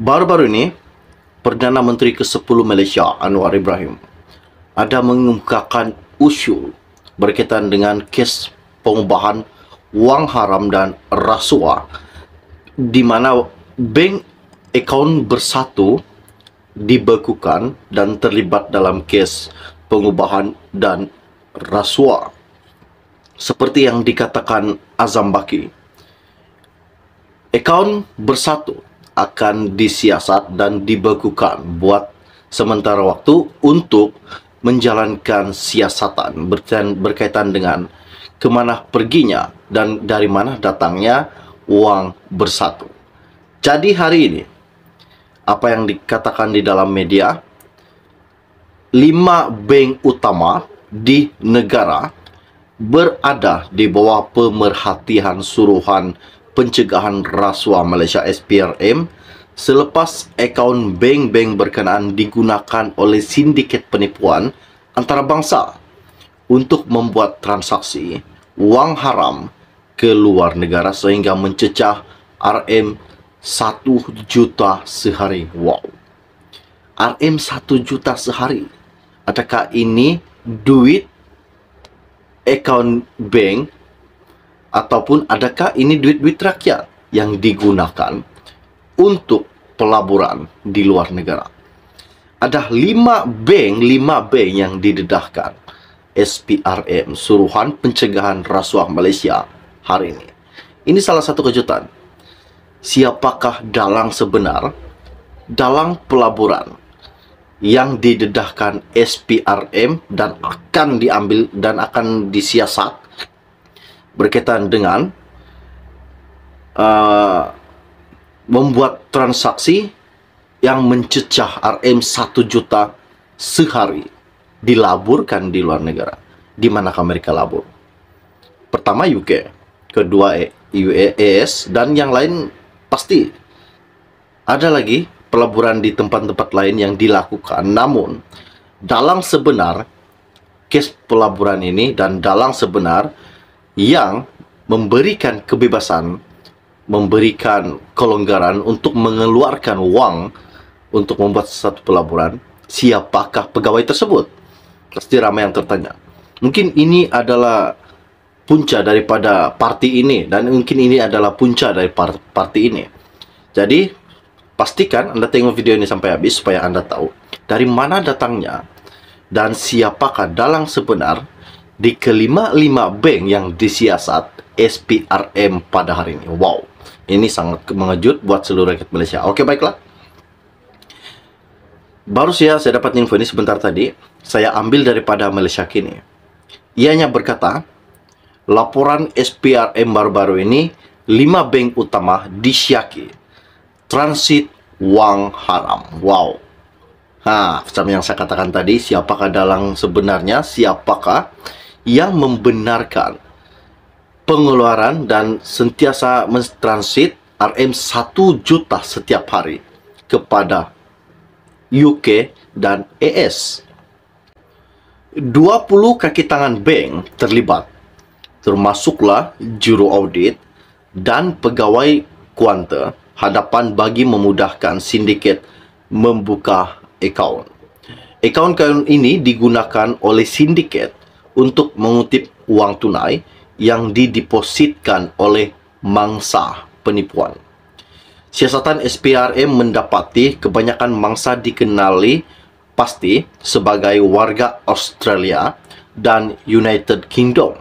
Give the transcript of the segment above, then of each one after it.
Baru-baru ini, Perdana Menteri ke-10 Malaysia, Anwar Ibrahim, ada mengemukakan usul berkaitan dengan kes pengubahan wang haram dan rasuah, di mana bank akaun bersatu dibekukan dan terlibat dalam kes pengubahan dan rasuah. Seperti yang dikatakan Azam Baki, akaun bersatu akan disiasat dan dibekukan buat sementara waktu untuk menjalankan siasatan berkaitan dengan kemana perginya dan dari mana datangnya wang bersatu. Jadi hari ini, apa yang dikatakan di dalam media, 5 bank utama di negara berada di bawah pemerhatian Suruhan Pencegahan Rasuah Malaysia SPRM selepas akaun bank-bank berkenaan digunakan oleh sindiket penipuan antarabangsa untuk membuat transaksi wang haram ke luar negara sehingga mencecah RM 1 juta sehari. Wow. RM 1 juta sehari. Adakah ini duit akaun bank ataupun adakah ini duit-duit rakyat yang digunakan untuk pelaburan di luar negara? Ada 5 bank yang didedahkan SPRM, Suruhan Pencegahan Rasuah Malaysia, hari ini. Ini salah satu kejutan. Siapakah dalang sebenar dalam pelaburan yang didedahkan SPRM dan akan diambil dan akan disiasat berkaitan dengan membuat transaksi yang mencecah RM 1 juta sehari dilaburkan di luar negara? Di manakah mereka labur? Pertama UK, kedua UAS, dan yang lain pasti ada lagi pelaburan di tempat-tempat lain yang dilakukan. Namun dalang sebenar kes pelaburan ini dan dalang sebenar yang memberikan kebebasan, memberikan kelonggaran untuk mengeluarkan wang untuk membuat satu pelaburan, siapakah pegawai tersebut? Pasti ramai yang tertanya. Mungkin ini adalah punca daripada parti ini, dan mungkin ini adalah punca dari parti ini. Jadi pastikan Anda tengok video ini sampai habis supaya Anda tahu dari mana datangnya dan siapakah dalang sebenar di kelima-lima bank yang disiasat SPRM pada hari ini. Wow, ini sangat mengejut buat seluruh rakyat Malaysia. Oke, baiklah. Baru saya dapat info ini sebentar tadi. Saya ambil daripada Malaysia Kini. Ianya berkata, laporan SPRM baru-baru ini, 5 bank utama disyaki transit wang haram. Wow. Seperti yang saya katakan tadi, siapakah dalang sebenarnya? Siapakah yang membenarkan pengeluaran dan sentiasa mentransit RM 1 juta setiap hari kepada UK dan AS? 20 kaki tangan bank terlibat, termasuklah juru audit dan pegawai kuanta hadapan bagi memudahkan sindiket membuka akaun. Akaun ini digunakan oleh sindiket untuk mengutip wang tunai yang didepositkan oleh mangsa penipuan. Siasatan SPRM mendapati kebanyakan mangsa dikenali pasti sebagai warga Australia dan United Kingdom.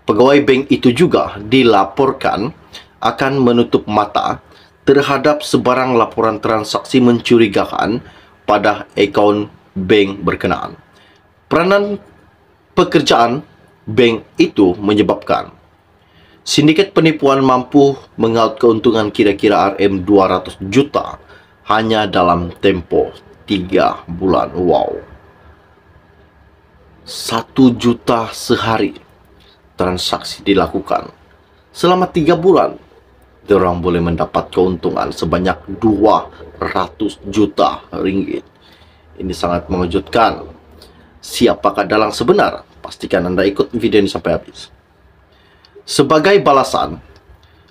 Pegawai bank itu juga dilaporkan akan menutup mata terhadap sebarang laporan transaksi mencurigakan pada akaun bank berkenaan. Peranan pekerjaan bank itu menyebabkan sindiket penipuan mampu mengaut keuntungan kira-kira RM 200 juta hanya dalam tempoh 3 bulan. Wow. 1 juta sehari transaksi dilakukan. Selama 3 bulan, diorang boleh mendapat keuntungan sebanyak 200 juta ringgit. Ini sangat mengejutkan. Siapakah dalang sebenar? Pastikan Anda ikut video ini sampai habis. Sebagai balasan,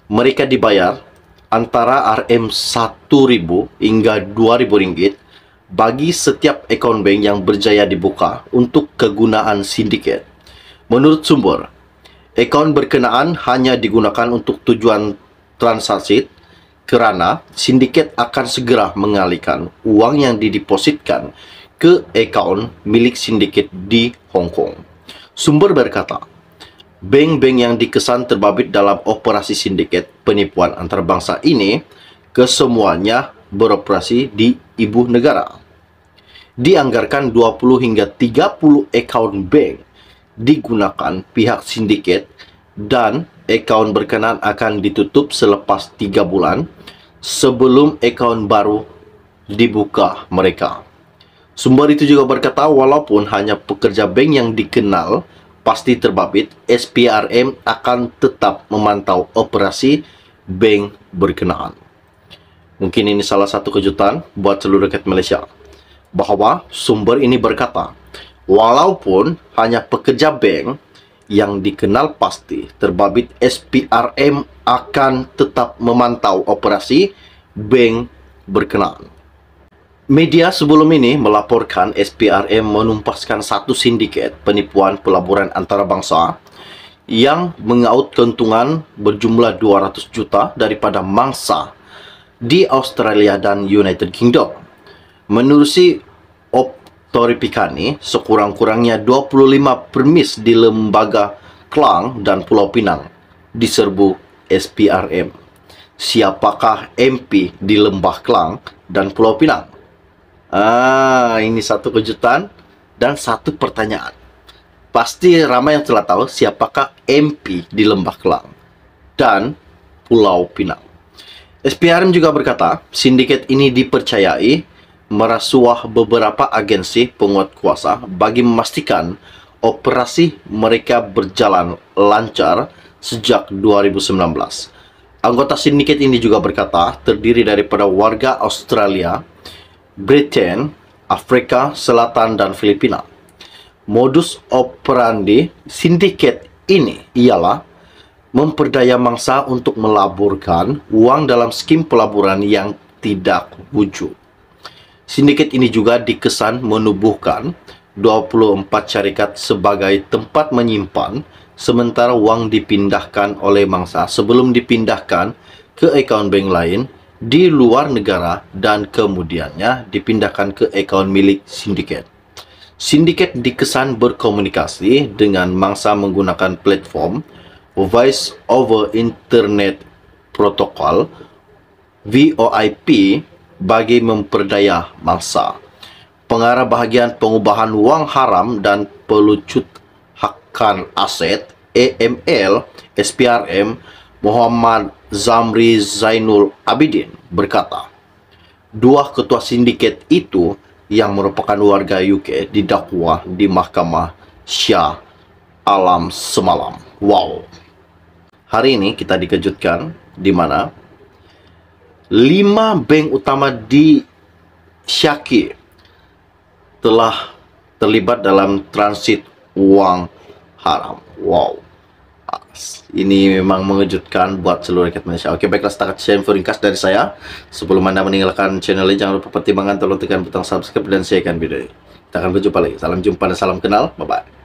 mereka dibayar antara Rm1.000 hingga Rp2.000 bagi setiap akaun bank yang berjaya dibuka untuk kegunaan sindiket. Menurut sumber, akaun berkenaan hanya digunakan untuk tujuan transaksi kerana sindiket akan segera mengalihkan uang yang didepositkan ke akaun milik sindiket di Hong Kong. Sumber berkata, bank-bank yang dikesan terbabit dalam operasi sindiket penipuan antarabangsa ini kesemuanya beroperasi di ibu negara. Dianggarkan 20 hingga 30 akaun bank digunakan pihak sindiket dan akaun berkenaan akan ditutup selepas 3 bulan sebelum akaun baru dibuka mereka. Sumber itu juga berkata walaupun hanya pekerja bank yang dikenal pasti terbabit, SPRM akan tetap memantau operasi bank berkenaan. Mungkin ini salah satu kejutan buat seluruh rakyat Malaysia, bahawa sumber ini berkata, walaupun hanya pekerja bank yang dikenal pasti terbabit, SPRM akan tetap memantau operasi bank berkenaan. Media sebelum ini melaporkan SPRM menumpaskan satu sindiket penipuan pelaburan antarabangsa yang mengaut keuntungan berjumlah 200 juta daripada mangsa di Australia dan United Kingdom. Menerusi Optori Pikani, sekurang-kurangnya 25 permis di Lembaga Klang dan Pulau Pinang diserbu SPRM. Siapakah MP di Lembah Klang dan Pulau Pinang? Ini satu kejutan dan satu pertanyaan. Pasti ramai yang telah tahu siapakah MP di Lembah Klang dan Pulau Pinang. SPRM juga berkata, sindiket ini dipercayai merasuah beberapa agensi penguat kuasa bagi memastikan operasi mereka berjalan lancar sejak 2019. Anggota sindiket ini juga berkata terdiri daripada warga Australia, Britain, Afrika Selatan dan Filipina. Modus operandi sindiket ini ialah memperdaya mangsa untuk melaburkan uang dalam skim pelaburan yang tidak wujud. Sindiket ini juga dikesan menubuhkan 24 syarikat sebagai tempat menyimpan sementara wang dipindahkan oleh mangsa sebelum dipindahkan ke akaun bank lain di luar negara dan kemudiannya dipindahkan ke akaun milik sindiket. Sindiket dikesan berkomunikasi dengan mangsa menggunakan platform Voice over Internet Protocol VoIP bagi memperdaya mangsa. Pengarah bahagian pengubahan wang haram dan pelucut hakan aset AML SPRM Muhammad Zamri Zainul Abidin berkata, dua ketua sindiket itu yang merupakan warga UK didakwa di Mahkamah Shah Alam semalam. Wow. Hari ini kita dikejutkan di mana 5 bank utama di Syaki telah terlibat dalam transit uang haram. Wow. Ini memang mengejutkan buat seluruh rakyat Malaysia. Oke, baiklah, setakat share info ringkas dari saya. Sebelum Anda meninggalkan channel ini, jangan lupa pertimbangkan tolong tekan butang subscribe dan sharekan video ini. Kita akan berjumpa lagi. Salam jumpa dan salam kenal. Bye-bye.